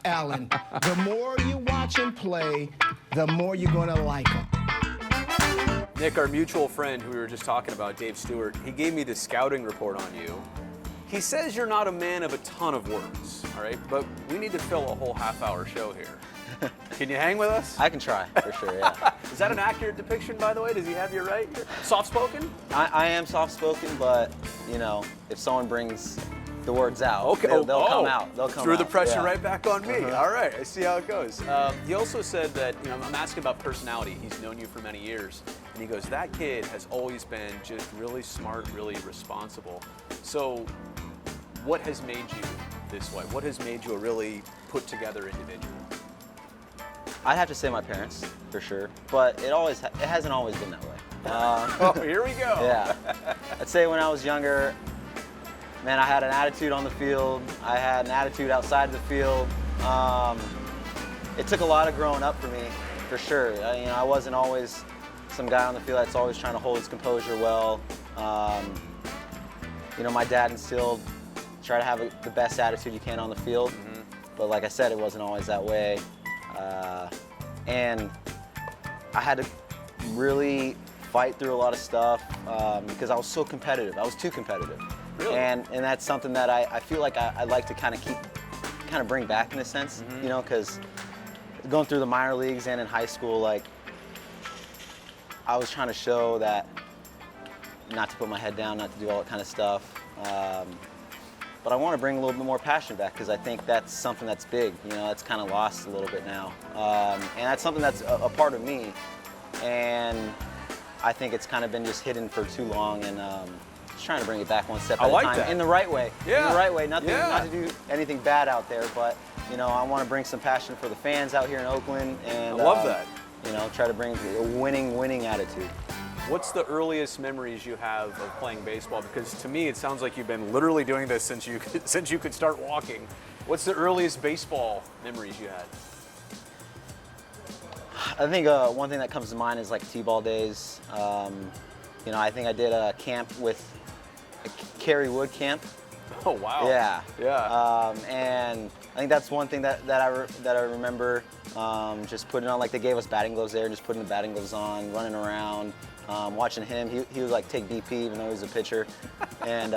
Alan, the more you watch him play, the more you're going to like him. Nick, our mutual friend who we were just talking about, Dave Stewart, he gave me the scouting report on you. He says you're not a man of a ton of words, all right? But we need to fill a whole half-hour show here. Can you hang with us? I can try, for sure, yeah. Is that an accurate depiction, by the way? Does he have you right? Soft-spoken? I am soft-spoken, but, you know, if someone brings the words out, okay. they'll come out. They'll come Threw out. the pressure yeah. right back on me. All right, I see how it goes. He also said that, you know, I'm asking about personality. He's known you for many years. And he goes, that kid has always been just really smart, really responsible. So what has made you this way? What has made you a really put-together individual? I'd have to say my parents, for sure. But it hasn't always been that way. Oh, here we go. Yeah. I'd say when I was younger, man, I had an attitude on the field. I had an attitude outside of the field. It took a lot of growing up for me, for sure. I wasn't always some guy on the field that's always trying to hold his composure well. My dad instilled, try to have the best attitude you can on the field. Mm-hmm. But like I said, it wasn't always that way. And I had to really fight through a lot of stuff because I was so competitive. I was too competitive. Really? And that's something that I feel like I'd like to kind of bring back in a sense, mm-hmm. Because going through the minor leagues and in high school, like, I was trying to show that not to put my head down, not to do all that kind of stuff. But I want to bring a little bit more passion back because I think that's something that's big. That's kind of lost a little bit now. And that's something that's a part of me. And I think it's kind of been just hidden for too long. And just trying to bring it back one step at a time. That. In the right way. Yeah. In the right way. Not Yeah. to do anything bad out there, but I want to bring some passion for the fans out here in Oakland. And I love that. Try to bring a winning attitude. What's the earliest memories you have of playing baseball? Because to me, it sounds like you've been literally doing this since you could start walking. What's the earliest baseball memories you had? I think one thing that comes to mind is like T-ball days. I think I did a camp with a Kerry Wood camp. Oh wow! Yeah. Yeah. And I think that's one thing that I remember. Just putting on, like, they gave us batting gloves there, just putting the batting gloves on, running around, watching him. He would like take BP even though he was a pitcher, and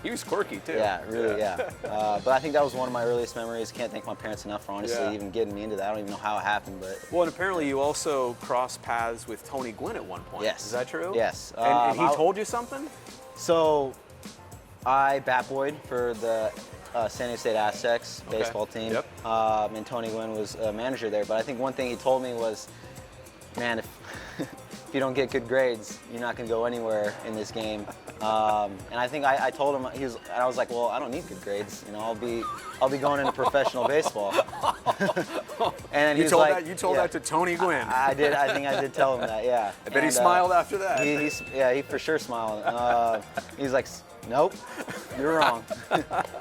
he was quirky too. Yeah, really, yeah. But I think that was one of my earliest memories. Can't thank my parents enough for honestly even getting me into that. I don't even know how it happened, but. Well, and apparently you also crossed paths with Tony Gwynn at one point. Yes. Is that true? Yes. And he told you something? So, I bat boyed for the San Diego State Aztecs baseball team. Yep. And Tony Gwynn was a manager there. But I think one thing he told me was, man, if you don't get good grades, you're not going to go anywhere in this game. And I think I told him, I was like, well, I don't need good grades. I'll be going into professional baseball. And you told that to Tony Gwynn. I did. I think I did tell him that. Yeah. I bet he smiled after that. He for sure smiled. He's like, nope, you're wrong.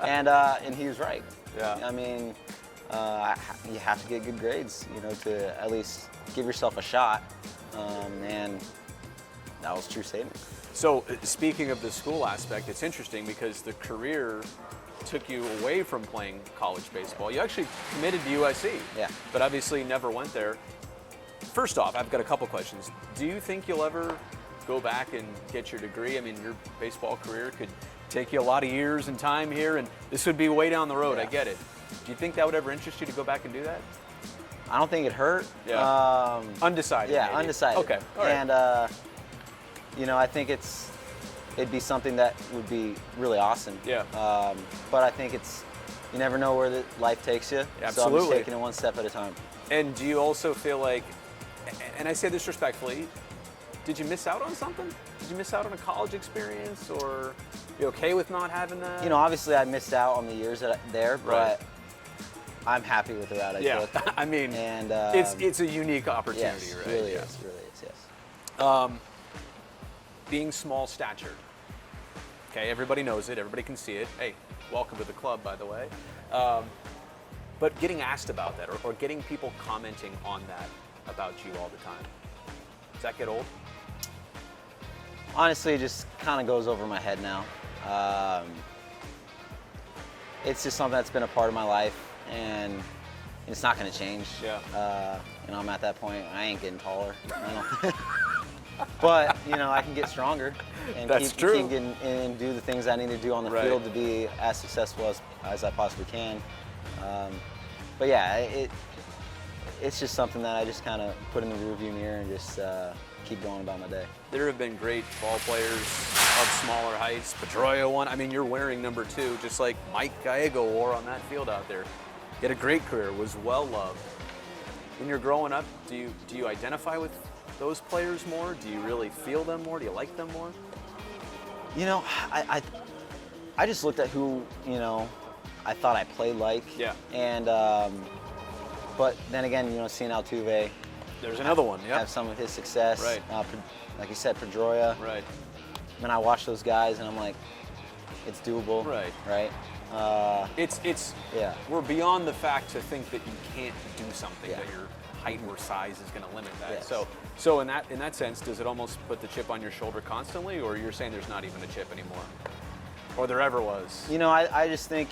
And he was right. Yeah. I mean, you have to get good grades, to at least give yourself a shot. And that was a true statement. So speaking of the school aspect, it's interesting because the career took you away from playing college baseball. You actually committed to USC. Yeah. But obviously never went there. First off, I've got a couple questions. Do you think you'll ever go back and get your degree? I mean, your baseball career could take you a lot of years and time here, and this would be way down the road. Yeah. I get it. Do you think that would ever interest you to go back and do that? I don't think it hurt. Yeah. Undecided. Yeah, maybe. undecided. Okay. All right. And I think it'd be something that would be really awesome. Yeah. But I think you never know where life takes you. Absolutely. So I'm just taking it one step at a time. And do you also feel like, and I say this respectfully, did you miss out on something? Did you miss out on a college experience, or you okay with not having that? Obviously I missed out on the years there, but right. I'm happy with the route I took. I mean, and it's a unique opportunity, yes, right? Really yeah. is, really is, yes. Being small statured. Okay, everybody knows it, everybody can see it. Hey, welcome to the club, by the way. But getting asked about that, or getting people commenting on that about you all the time, does that get old? Honestly, it just kind of goes over my head now. It's just something that's been a part of my life, and it's not going to change. Yeah. You know, I'm at that point. I ain't getting taller. But you know, I can get stronger and That's keep true. getting in and do the things I need to do on the Right. field to be as successful as I possibly can. But yeah, it's just something that I just kind of put in the rearview mirror and just keep going about my day. There have been great ball players of smaller heights. Pedroia won. I mean, you're wearing number 2, just like Mike Gallego wore on that field out there. He had a great career, was well loved. When you're growing up, do you identify with those players more? Do you really feel them more? Do you like them more? You know, I just looked at who, you know, I thought I played like. Yeah. And but then again, you know, seeing Altuve There's another one. have some of his success. Right. Like you said, Pedroia. Right. When I watch those guys and I'm like, it's doable. Right. Right. It's Yeah. we're beyond the fact to think that you can't do something, Yeah. that your height or size is going to limit that. Yes. So in that sense, does it almost put the chip on your shoulder constantly, or you're saying there's not even a chip anymore, or there ever was? You know, I just think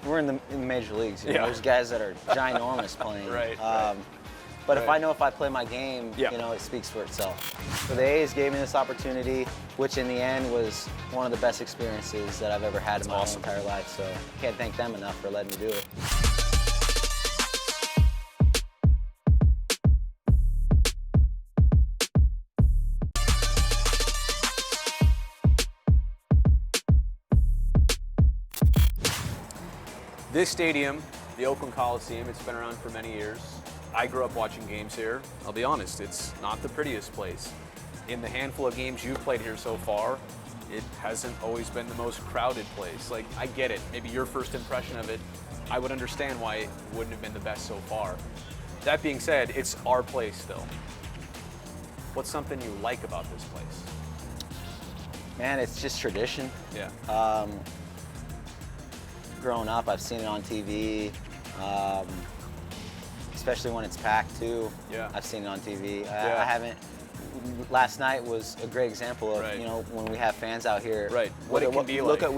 we're in the major leagues. You know? Yeah. There's guys that are ginormous playing. Right, But if Right. I know if I play my game, Yeah. you know, it speaks for itself. So the A's gave me this opportunity, which in the end was one of the best experiences that I've ever had in my awesome. whole entire life. So I can't thank them enough for letting me do it. This stadium, the Oakland Coliseum, it's been around for many years. I grew up watching games here. I'll be honest, it's not the prettiest place. In the handful of games you've played here so far, it hasn't always been the most crowded place. Like, I get it. Maybe your first impression of it, I would understand why it wouldn't have been the best so far. That being said, it's our place still. What's something you like about this place? Man, it's just tradition. Yeah. Growing up, I've seen it on TV, especially when it's packed too. Yeah. I've seen it on TV. Yeah. I haven't. Last night was a great example of Right. you know when we have fans out here. Right. What it can be look like. at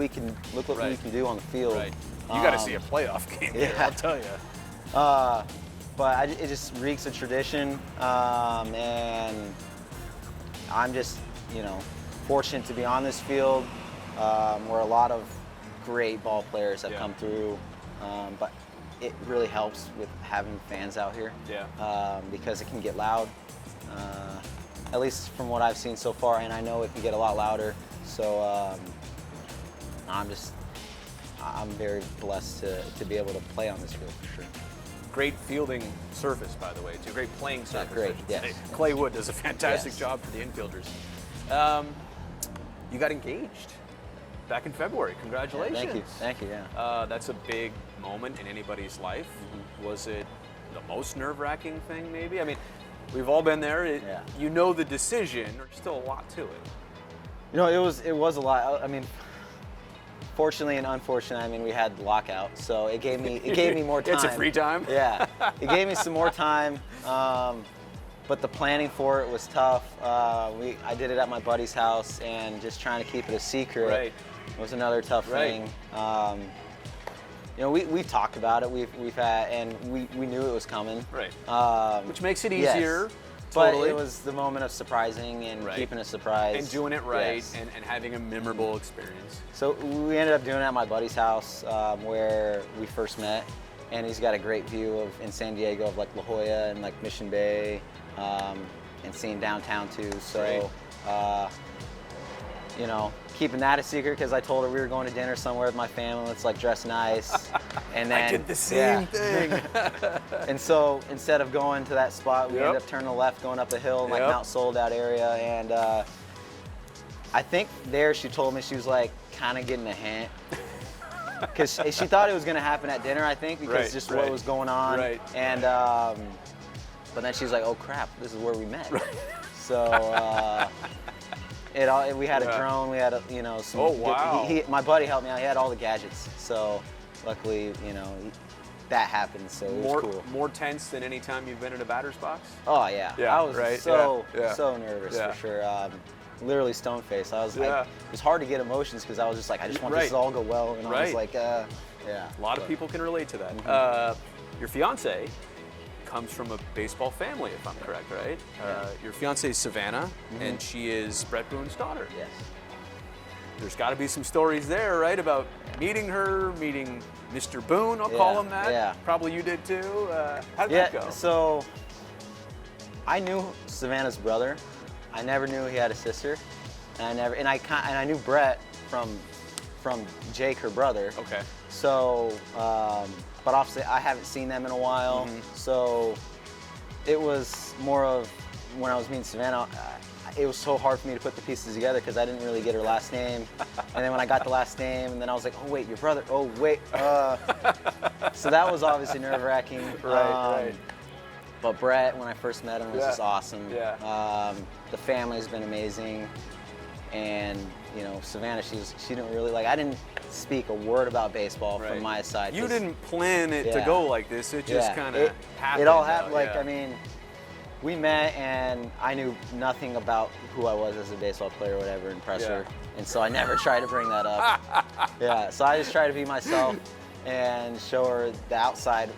look what Right. we can do on the field. Right. You got to see a playoff game here, yeah. I'll tell you. But it just reeks of tradition, and I'm just you know fortunate to be on this field where a lot of great ball players have Yeah. come through, but it really helps with having fans out here. Yeah. Because it can get loud, at least from what I've seen so far, and I know it can get a lot louder. So I'm very blessed to be able to play on this field for sure. Great fielding surface, by the way, too. Great playing surface. great, I should yes. say. Clay Wood does a fantastic Yes. job for the infielders. You got engaged back in February. Congratulations. Thank you. Yeah. That's a big moment in anybody's life. Was it the most nerve-wracking thing, maybe? I mean, we've all been there. Yeah. You know the decision. There's still a lot to it. You know, it was a lot. I mean, fortunately and unfortunately, I mean, we had lockout, so it gave me more time. It's a free time. Yeah, it gave me some more time, but the planning for it was tough. I did it at my buddy's house, and just trying to keep it a secret Right. was another tough Right. thing. You know, we've talked about it. We've had, and we knew it was coming. Right. Which makes it yes. easier. But Totally. it was the moment of surprising and Right. keeping a surprise. And doing it right, Yes. and having a memorable experience. So we ended up doing it at my buddy's house where we first met, and he's got a great view of in San Diego of like La Jolla and like Mission Bay, and seeing downtown too. So, you know, keeping that a secret because I told her we were going to dinner somewhere with my family. Let's like dress nice, and then I did the same thing. And so instead of going to that spot, we Yep. ended up turning left, going up a hill, like Yep. Mount Sold Out area, and I think there she told me she was like kind of getting a hint because she thought it was going to happen at dinner. I think because Right, just right. what was going on, Right. and but then she's like, "Oh crap, this is where we met." So we had Yeah. a drone, we had a, you know some. Oh, wow. My buddy helped me out. He had all the gadgets, so luckily you know that happened. So it was cool. More tense than any time you've been in a batter's box? Oh yeah, Yeah, I was right, so yeah. so nervous Yeah. for sure. Literally stone faced. I was Yeah. it was hard to get emotions because I was just like, I just want this Right. to all go well, and I was Right. like, Yeah. A lot of people can relate to that. Your fiance comes from a baseball family, if I'm correct, right? Your fiance is Savannah, and she is Brett Boone's daughter. Yes. There's got to be some stories there, right, about meeting her, meeting Mr. Boone, I'll call him that. Yeah. Probably you did too. How did that go? So I knew Savannah's brother. I never knew he had a sister, and I knew Brett from Jake, her brother. Okay. So, but obviously I haven't seen them in a while. So it was more of when I was meeting Savannah. It was so hard for me to put the pieces together because I didn't really get her last name. And then when I got the last name, and then I was like, oh wait, your brother. Oh wait. So that was obviously nerve-wracking. Right. But Brett, when I first met him, was just awesome. Yeah. The family's been amazing, and you know, Savannah, she didn't really I didn't speak a word about baseball from my side. You didn't plan it to go like this. It just kind of happened. It all happened. I mean, we met, and I knew nothing about who I was as a baseball player or whatever, impress her, and so I never tried to bring that up. So I just tried to be myself and show her the outside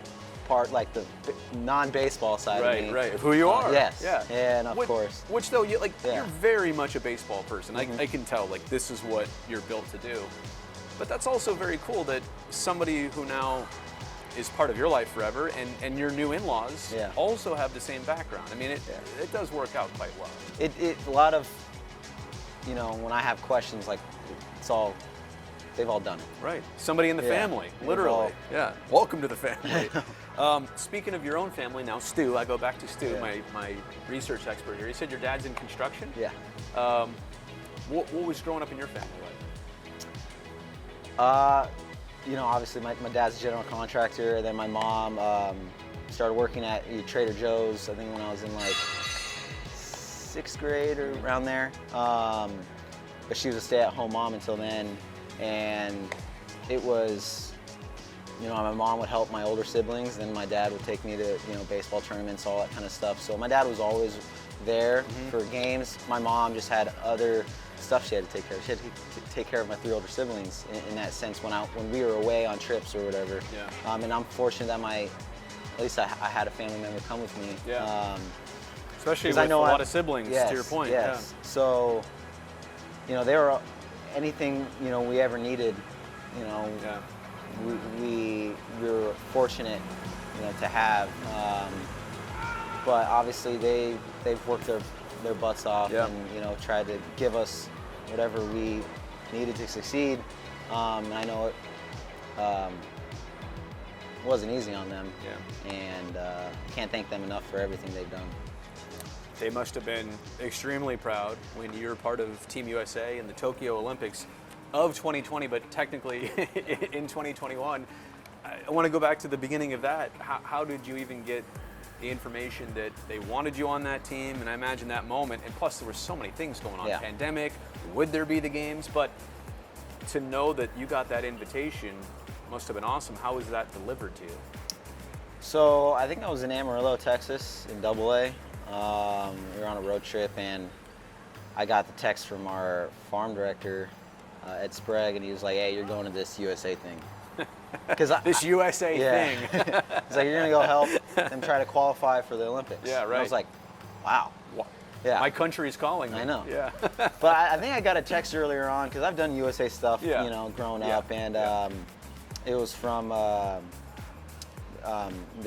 part, like the non-baseball side of me. Right, who you are. Yes. Yeah. And of course. Which though, you're very much a baseball person. I can tell, this is what you're built to do. But that's also very cool that somebody who now is part of your life forever, and your new in-laws also have the same background. I mean, it does work out quite well. A lot of, when I have questions, they've all done it. Right. Somebody in the family, literally. Welcome to the family. Speaking of your own family now, Stu, I go back to Stu, my research expert here. He said your dad's in construction? Yeah. What was growing up in your family like? Obviously my dad's a general contractor, and then my mom started working at Trader Joe's, I think when I was in 6th grade or around there. But she was a stay-at-home mom until then, and it was, my mom would help my older siblings, and my dad would take me to, baseball tournaments, all that kind of stuff. So my dad was always there for games. My mom just had other stuff she had to take care of. She had to take care of my 3 older siblings in that sense when we were away on trips or whatever. Yeah. And I'm fortunate that at least I had a family member come with me. Yeah. Especially with a lot of siblings, to your point. Yes. Yeah. So, they were anything we ever needed. We were fortunate, to have. But obviously they've worked their butts off and tried to give us whatever we needed to succeed. And I know it wasn't easy on them. Yeah. And can't thank them enough for everything they've done. They must have been extremely proud when you were part of Team USA in the Tokyo Olympics of 2020, but technically in 2021. I want to go back to the beginning of that. How did you even get the information that they wanted you on that team? And I imagine that moment, and plus there were so many things going on, pandemic, would there be the games? But to know that you got that invitation must have been awesome. How was that delivered to you? So I think I was in Amarillo, Texas in AA. We were on a road trip, and I got the text from our farm director, Ed Sprague, and he was like, hey, you're going to this USA thing. This USA thing. He's like, you're going to go help them try to qualify for the Olympics. Yeah, right. And I was like, wow. Yeah. My country's calling me. I know. Yeah. But I think I got a text earlier on, because I've done USA stuff, growing up, and it was from the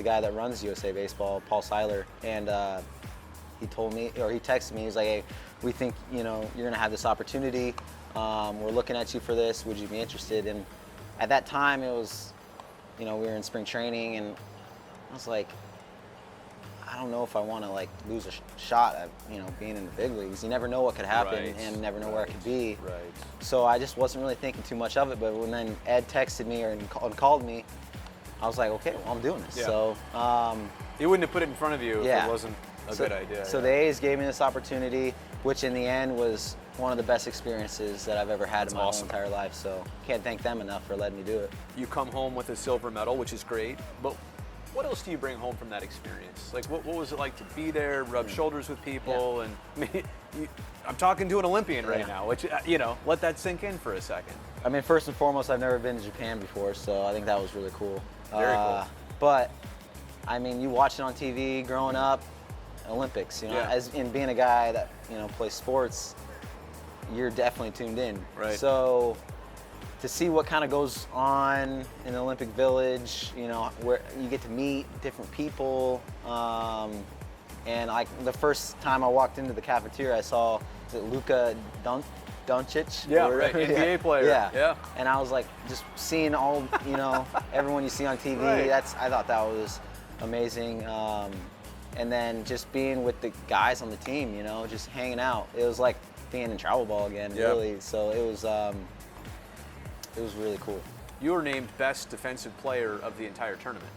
guy that runs USA Baseball, Paul Seiler, and he told me, or he texted me, he's like, hey, we think, you're going to have this opportunity. We're looking at you for this. Would you be interested? And at that time, it was, we were in spring training, and I was like, I don't know if I want to lose a shot at being in the big leagues. You never know what could happen, and never know where it could be. Right. So I just wasn't really thinking too much of it. But when then Ed texted me and called me, I was like, okay, well, I'm doing this. Yeah. So he wouldn't have put it in front of you if it wasn't a good idea. So the A's gave me this opportunity, which in the end was one of the best experiences that I've ever had in my whole entire life. So can't thank them enough for letting me do it. You come home with a silver medal, which is great, but What else do you bring home from that experience? Like, what was it like to be there, rub shoulders with people? And I mean, I'm talking to an Olympian right now, which, let that sink in for a second. I mean, first and foremost, I've never been to Japan before, so I think that was really cool. Very cool. But, I mean, you watch it on TV growing up, Olympics, as in being a guy that, plays sports, you're definitely tuned in. Right. So to see what kind of goes on in the Olympic Village, where you get to meet different people, and like the first time I walked into the cafeteria, I saw Luka Doncic. Yeah, right. NBA player. Yeah. And I was like, just seeing all, everyone you see on TV. Right. I thought that was amazing. And then just being with the guys on the team, just hanging out. It was like being in travel ball again, really. So it was really cool. You were named best defensive player of the entire tournament.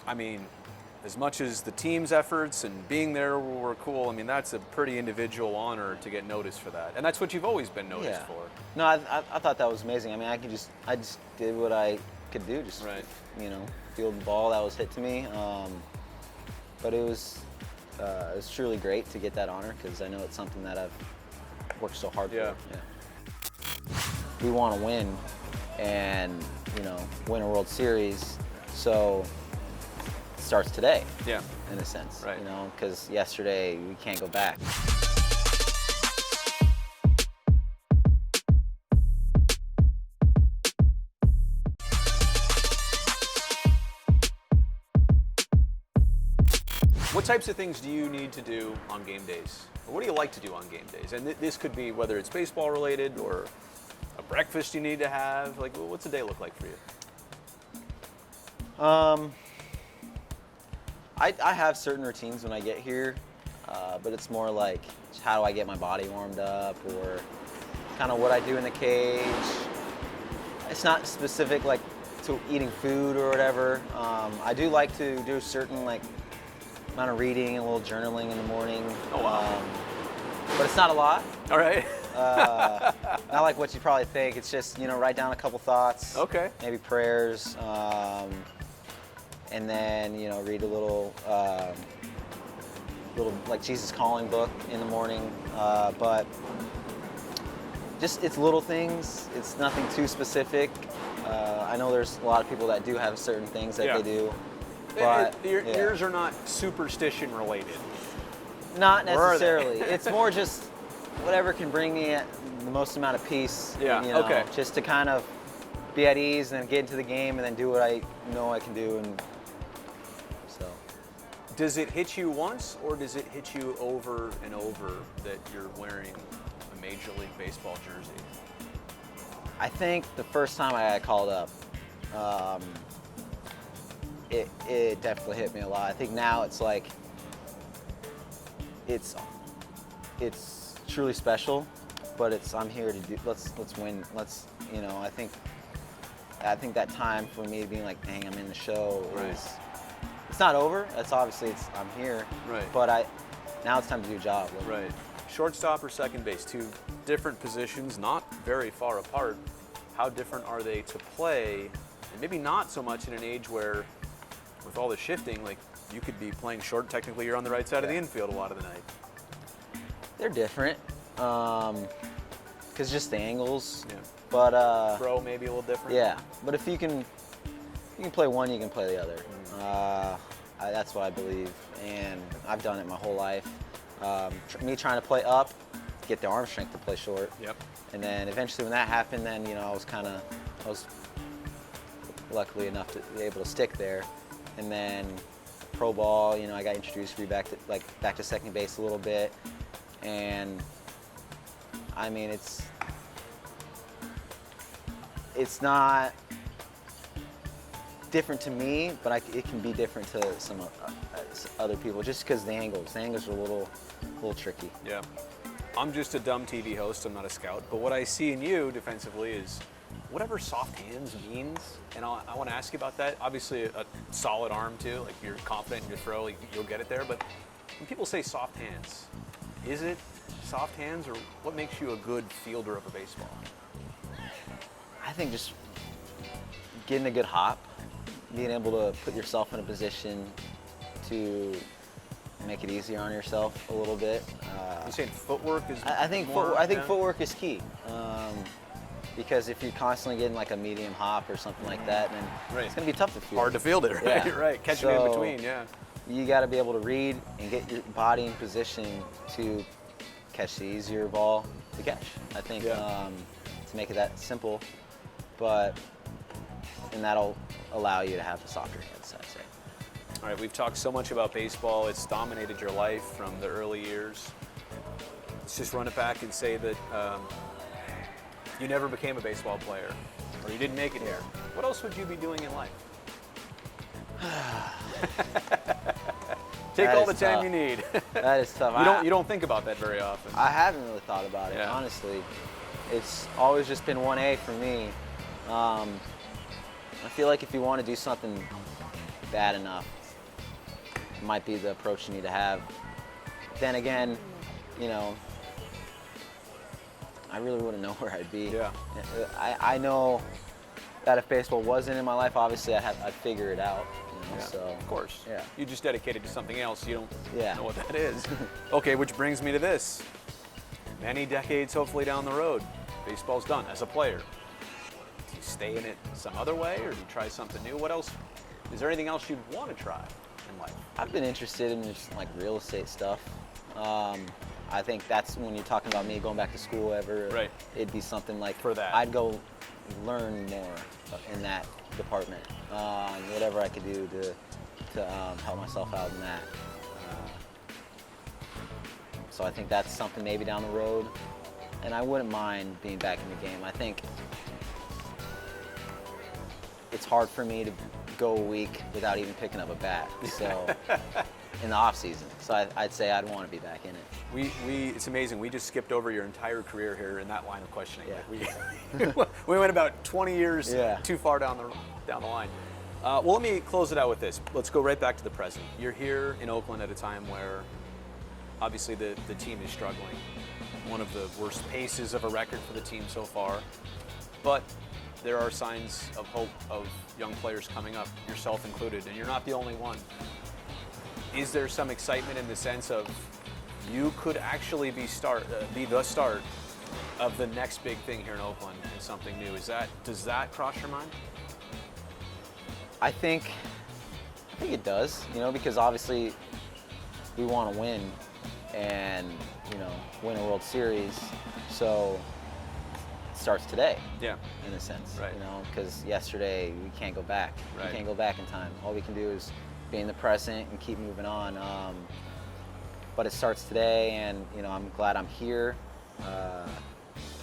I mean, as much as the team's efforts and being there were cool, I mean, that's a pretty individual honor to get noticed for that. And that's what you've always been noticed for. No, I thought that was amazing. I mean, I just did what I could do, just, field the ball that was hit to me. But it was truly great to get that honor because I know it's something that I've worked so hard for. Yeah. We want to win and, win a World Series. So it starts today. Yeah. In a sense. Right. Because yesterday we can't go back. What types of things do you need to do on game days? Or what do you like to do on game days? And this could be whether it's baseball related or a breakfast you need to have. Like, what's a day look like for you? I have certain routines when I get here, but it's more like how do I get my body warmed up or kind of what I do in the cage. It's not specific like to eating food or whatever. I do like to do a certain amount of reading and a little journaling in the morning. Oh, wow. But it's not a lot. All right. Not like what you probably think. It's just, write down a couple thoughts. Okay. Maybe prayers. And then, read a little like Jesus Calling book in the morning. But just, it's little things. It's nothing too specific. I know there's a lot of people that do have certain things that they do. But yours are not superstition related. Not necessarily. It's more just whatever can bring me the most amount of peace. Yeah. Okay. Just to kind of be at ease and then get into the game and then do what I know I can do. And so. Does it hit you once or does it hit you over and over that you're wearing a Major League Baseball jersey? I think the first time I got called up, it definitely hit me a lot. I think now it's like, it's truly special, but I'm here to do, let's win. I think that time for me being like, dang, I'm in the show it's not over. I'm here. Right. But now it's time to do a job. Right. Shortstop or second base, two different positions, not very far apart. How different are they to play? And maybe not so much in an age where with all the shifting, like you could be playing short. Technically, you're on the right side of the infield a lot of the night. They're different, because just the angles. Yeah. But throw maybe a little different. Yeah, but if you can play one, you can play the other. That's what I believe, and I've done it my whole life. Me trying to play up, get the arm strength to play short. Yep. And then eventually, when that happened, then I was luckily enough to be able to stick there. And then pro ball, I got introduced back to second base a little bit. And I mean, it's not different to me, but it can be different to some other people just because the angles are a little tricky. Yeah. I'm just a dumb TV host, I'm not a scout, but what I see in you defensively is whatever soft hands means, and I want to ask you about that. Obviously, a solid arm too, like you're confident in your throw, you'll get it there, but when people say soft hands, is it soft hands, or what makes you a good fielder of a baseball? I think just getting a good hop, being able to put yourself in a position to make it easier on yourself a little bit. You're saying footwork is. I think more, yeah? footwork is key. Because if you're constantly getting like a medium hop or something like that, then Right. it's going to be tough to field. Hard to field it, right? Yeah. Right. Catching it in So, between, yeah. You got to be able to read and get your body in position to catch the easier ball to catch. I think Yeah. to make it that simple, and that'll allow you to have the softer hands, I'd say. All right, we've talked so much about baseball. It's dominated your life from the early years. Let's just run it back and say that you never became a baseball player, or you didn't make it here. What else would you be doing in life? Take That all is the time tough. you need. That is tough. You don't think about that very often. I haven't really thought about it, Yeah. honestly. It's always just been 1A for me. I feel like if you want to do something bad enough, it might be the approach you need to have. Then again, you know, I really wouldn't know where I'd be. Yeah. I know that if baseball wasn't in my life, obviously I'd figure it out. You know, Yeah, so, of course. Yeah. You just dedicated to something else. You don't Yeah. know what that is. Okay, which brings me to this. Many decades, hopefully, down the road, baseball's done as a player. Do you stay in it some other way, or do you try something new? What else? Is there anything else you'd want to try in life? I've been interested in just like real estate stuff. I think that's when you're talking about me going back to school ever. Right. It'd be something like For that. I'd go learn more in that department. Whatever I could do to help myself out in that. So I think that's something maybe down the road. And I wouldn't mind being back in the game. I think it's hard for me to go a week without even picking up a bat. So in the off season. So I'd say I'd want to be back in it. It's amazing. We just skipped over your entire career here in that line of questioning. Yeah. We went about 20 years Yeah. too far down the line. Well, let me close it out with this. Let's go right back to the present. You're here in Oakland at a time where obviously the team is struggling. One of the worst paces of a record for the team so far. But there are signs of hope of young players coming up, yourself included, and you're not the only one. Is there some excitement in the sense of you could actually be the start of the next big thing here in Oakland and something new? Does that cross your mind? I think it does, you know, because obviously we want to win and, you know, win a World Series. So it starts today. Yeah. In a sense, Right. you know, because yesterday we can't go back. Right. We can't go back in time. All we can do is be in the present and keep moving on. But it starts today, and you know, I'm glad I'm here.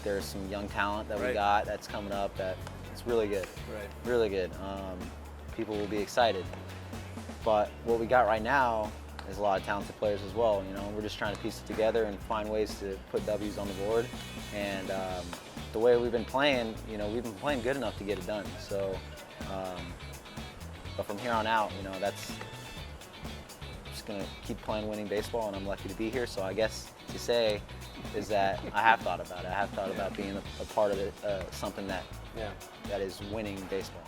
There's some young talent that we Right. got that's coming up that it's really good. Right. Really good. People will be excited. But what we got right now is a lot of talented players as well. You know, we're just trying to piece it together and find ways to put W's on the board. And the way we've been playing, you know, we've been playing good enough to get it done. So, but from here on out, you know, that's just gonna keep playing winning baseball, and I'm lucky to be here. So I guess to say is that I have thought about it. I have thought about being a part of it, something that Yeah. that is winning baseball.